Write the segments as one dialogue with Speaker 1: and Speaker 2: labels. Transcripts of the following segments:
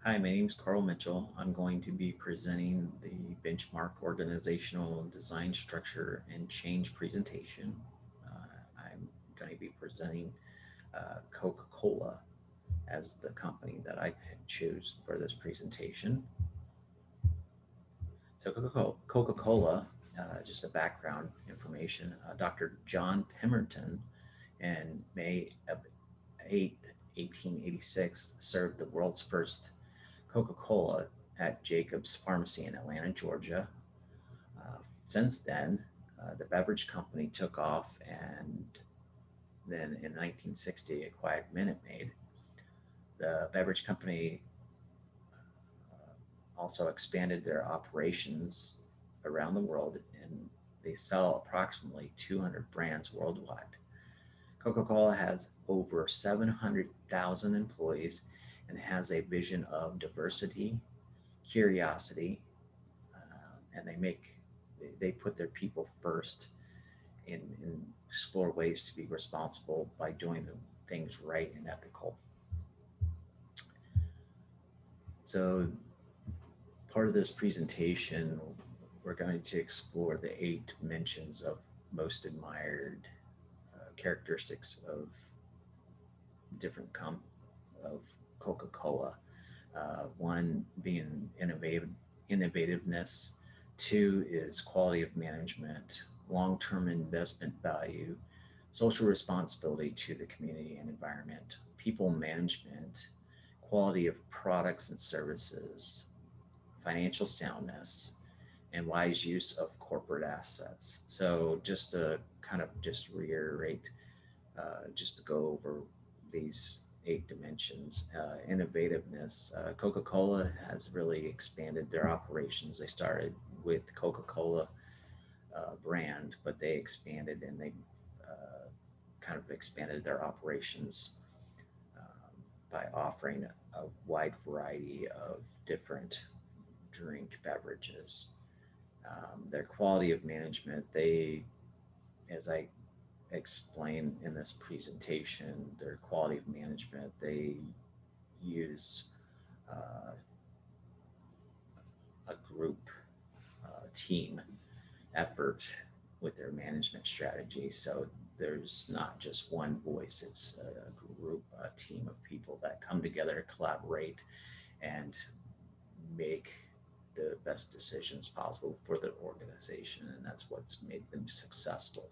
Speaker 1: Hi, my name is Carl Mitchell. I'm going to be presenting the benchmark organizational design structure and change presentation. I'm going to be presenting Coca-Cola as the company that I choose for this presentation. So Coca-Cola, just a background information, Dr. John Pemberton in May 8th, 1886 served the world's first Coca-Cola at Jacobs Pharmacy in Atlanta, Georgia. Since then, the beverage company took off and then in 1960 acquired Minute Maid. The beverage company also expanded their operations around the world and they sell approximately 200 brands worldwide. Coca-Cola has over 700,000 employees and has a vision of diversity, curiosity, and they put their people first and explore ways to be responsible by doing the things right and ethical. So part of this presentation, we're going to explore the 8 dimensions of most admired characteristics of different of Coca-Cola. One being innovativeness. Two is quality of management, long-term investment value, social responsibility to the community and environment, people management, quality of products and services, financial soundness, and wise use of corporate assets. So just to kind of just reiterate, just to go over these 8 dimensions, innovativeness. Coca-Cola has really expanded their operations. They started with Coca-Cola brand, but they expanded and they kind of expanded their operations by offering a wide variety of different drink beverages. Their quality of management, as I explain in this presentation, their quality of management, they use uh, a group team effort with their management strategy. So there's not just one voice, it's a group, a team of people that come together to collaborate and make the best decisions possible for the organization. And that's what's made them successful.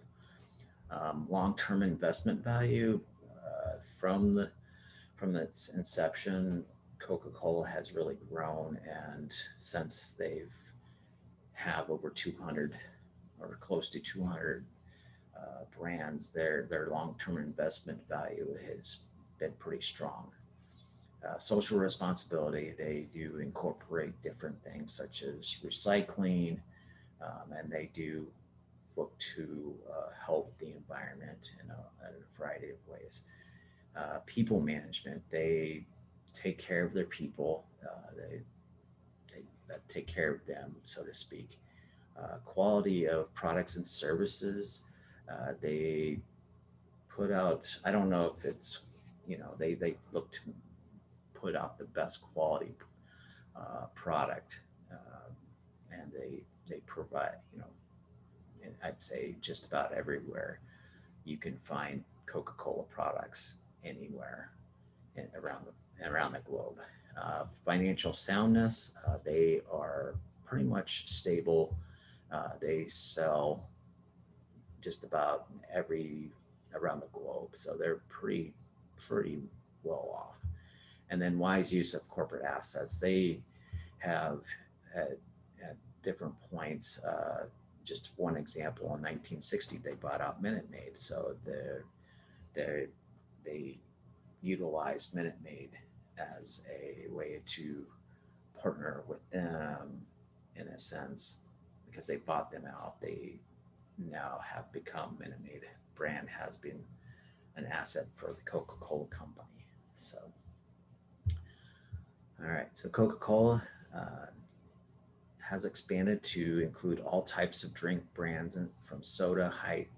Speaker 1: Long-term investment value from its inception, Coca-Cola has really grown, and since they've have over 200 or close to 200 brands, their long-term investment value has been pretty strong. Social responsibility, they do incorporate different things such as recycling, and they do look to help the environment in a variety of ways. People management, they take care of their people, they take care of them, so to speak. Quality of products and services, they put out, I don't know if it's, they look to put out the best quality product, and they provide, and I'd say just about everywhere you can find Coca-Cola products anywhere around the globe. Financial soundness, they are pretty much stable. They sell just about every around the globe, so they're pretty well off. And then wise use of corporate assets. They have at different points. Just one example, in 1960, they bought out Minute Maid, so they they utilized Minute Maid as a way to partner with them in a sense because they bought them out. They now have become Minute Maid brand has been an asset for the Coca-Cola company. So, all right. So Coca-Cola has expanded to include all types of drink brands, and from soda height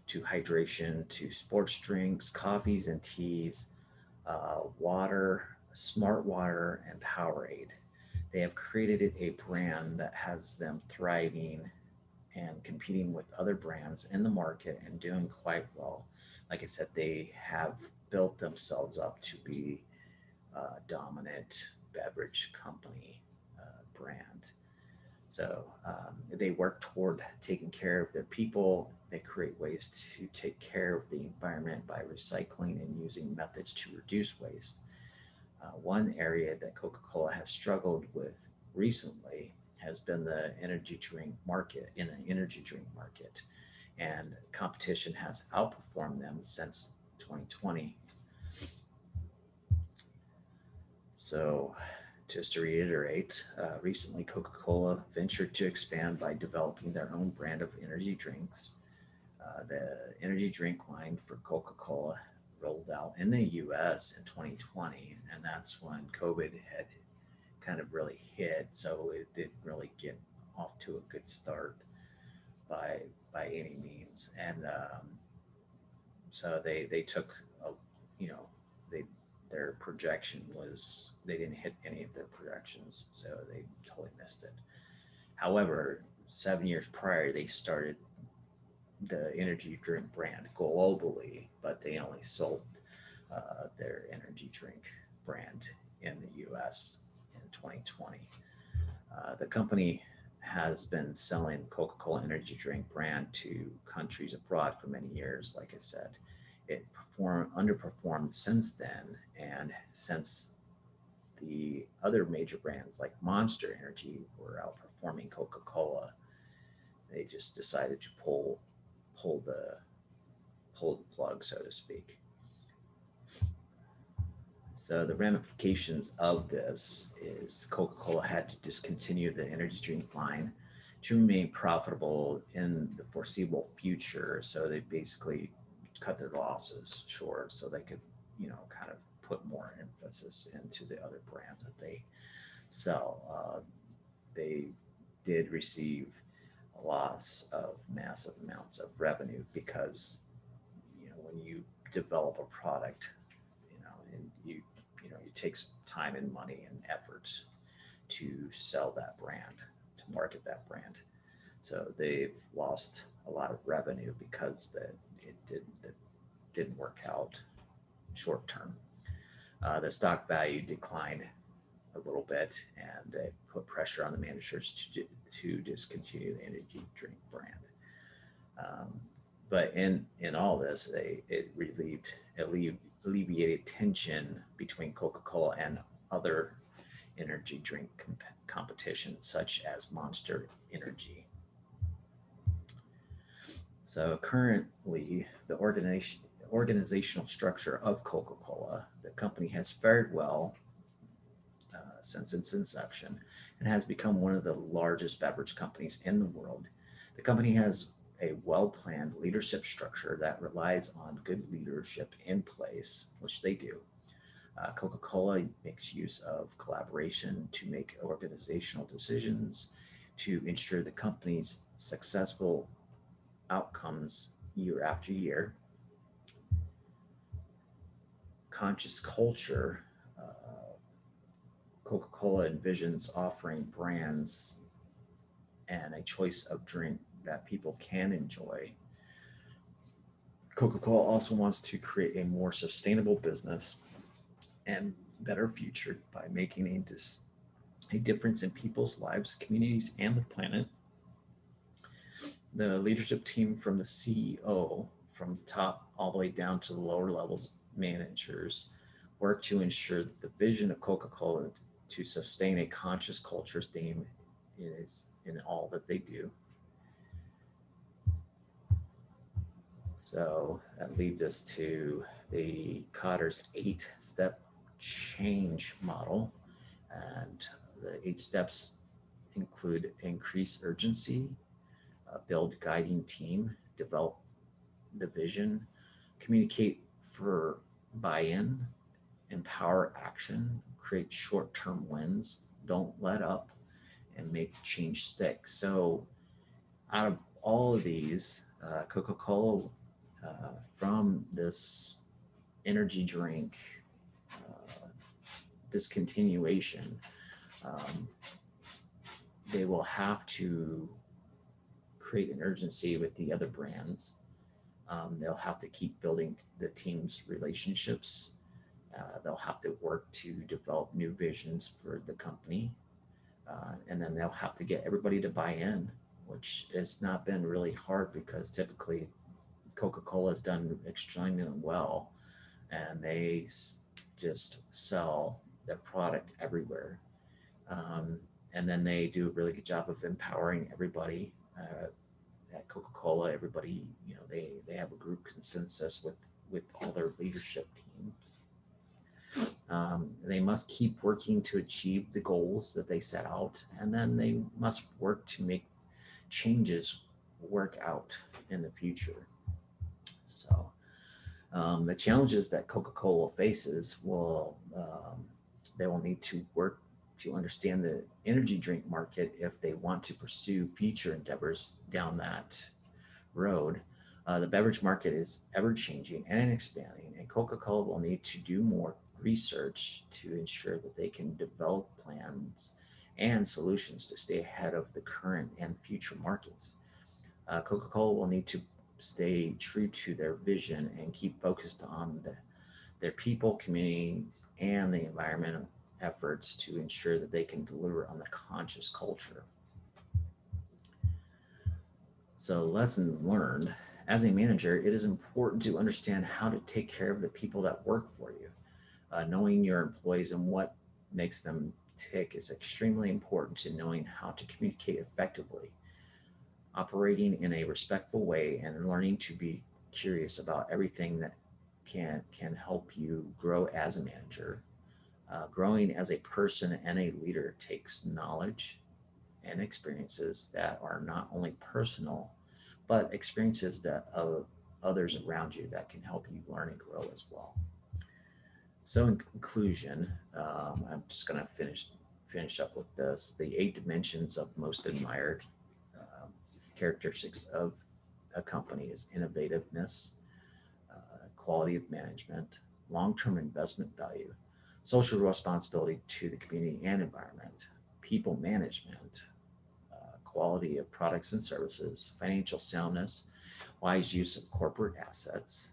Speaker 1: to hydration to sports drinks, coffees and teas, water. Smart Water, and Powerade. They have created a brand that has them thriving and competing with other brands in the market and doing quite well. Like I said, they have built themselves up to be a dominant beverage company brand. So they work toward taking care of their people. They create ways to take care of the environment by recycling and using methods to reduce waste. One area that Coca Cola has struggled with recently has been the energy drink market, in the energy drink market. And competition has outperformed them since 2020. So, just to reiterate, recently Coca Cola ventured to expand by developing their own brand of energy drinks. The energy drink line for Coca Cola rolled out in the US in 2020, and that's when COVID had kind of really hit. So it didn't really get off to a good start by any means. And so they took a, you know they their projection was, they didn't hit any of their projections, so they totally missed it. However, 7 years prior, they started the energy drink brand globally, but they only sold their energy drink brand in the US in 2020. The company has been selling Coca-Cola energy drink brand to countries abroad for many years. Like I said, it underperformed since then, and since the other major brands like Monster Energy were outperforming Coca-Cola, they just decided to pull the pull the plug, so to speak. So the ramifications of this is Coca-Cola had to discontinue the energy drink line to remain profitable in the foreseeable future. So they basically cut their losses short so they could, kind of put more emphasis into the other brands that they sell. They did receive a loss of massive amounts of revenue because, when you develop a product, and it takes time and money and effort to sell that brand, to market that brand. So they've lost a lot of revenue because that didn't work out short term. The stock value declined a little bit, and it put pressure on the managers to discontinue the energy drink brand. Um, but in all this, it alleviated tension between Coca-Cola and other energy drink competition, such as Monster Energy. So currently, the organizational structure of Coca-Cola, the company has fared well since its inception and has become one of the largest beverage companies in the world. The company has a well planned leadership structure that relies on good leadership in place, which they do. Coca Cola makes use of collaboration to make organizational decisions to ensure the company's successful outcomes year after year. Conscious culture, Coca Cola envisions offering brands and a choice of drink that people can enjoy. Coca Cola also wants to create a more sustainable business and better future by making a difference in people's lives, communities, and the planet. The leadership team, from the CEO, from the top all the way down to the lower levels managers, work to ensure that the vision of Coca Cola to sustain a conscious culture theme is in all that they do. So that leads us to the Cotter's 8 step change model. And the 8 steps include increase urgency, build guiding team, develop the vision, communicate for buy in, empower action, create short term wins, don't let up, and make change stick. So, out of all of these, Coca Cola, from this energy drink uh, discontinuation, they will have to create an urgency with the other brands. They'll have to keep building the team's relationships. They'll have to work to develop new visions for the company. And then they'll have to get everybody to buy in, which has not been really hard because typically Coca-Cola has done extremely well and they just sell their product everywhere. And then they do a really good job of empowering everybody. At Coca-Cola, everybody, they have a group consensus with all their leadership teams. They must keep working to achieve the goals that they set out, and then they must work to make changes work out in the future. So the challenges that Coca-Cola faces they will need to work to understand the energy drink market if they want to pursue future endeavors down that road. The beverage market is ever changing and expanding, and Coca-Cola will need to do more research to ensure that they can develop plans and solutions to stay ahead of the current and future markets. Coca-Cola will need to stay true to their vision and keep focused on their people, communities, and the environmental efforts to ensure that they can deliver on the conscious culture. So, lessons learned. As a manager, it is important to understand how to take care of the people that work for you. Knowing your employees and what makes them tick is extremely important to knowing how to communicate effectively, operating in a respectful way, and learning to be curious about everything that can help you grow as a manager. Growing as a person and a leader takes knowledge and experiences that are not only personal, but experiences that of others around you that can help you learn and grow as well. So, in conclusion, I'm just going to finish up with this: the 8 dimensions of most admired characteristics of a company is innovativeness, quality of management, long-term investment value, social responsibility to the community and environment, people management, quality of products and services, financial soundness, wise use of corporate assets,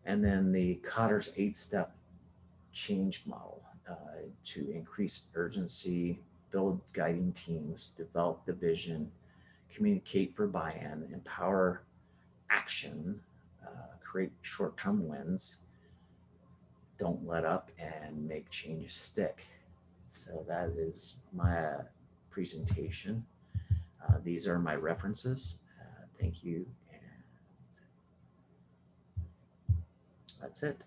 Speaker 1: and then the Kotter's 8-step change model to increase urgency, build guiding teams, develop the vision, communicate for buy-in, empower action, create short-term wins, don't let up, and make changes stick. So that is my presentation. These are my references. Thank you. And that's it.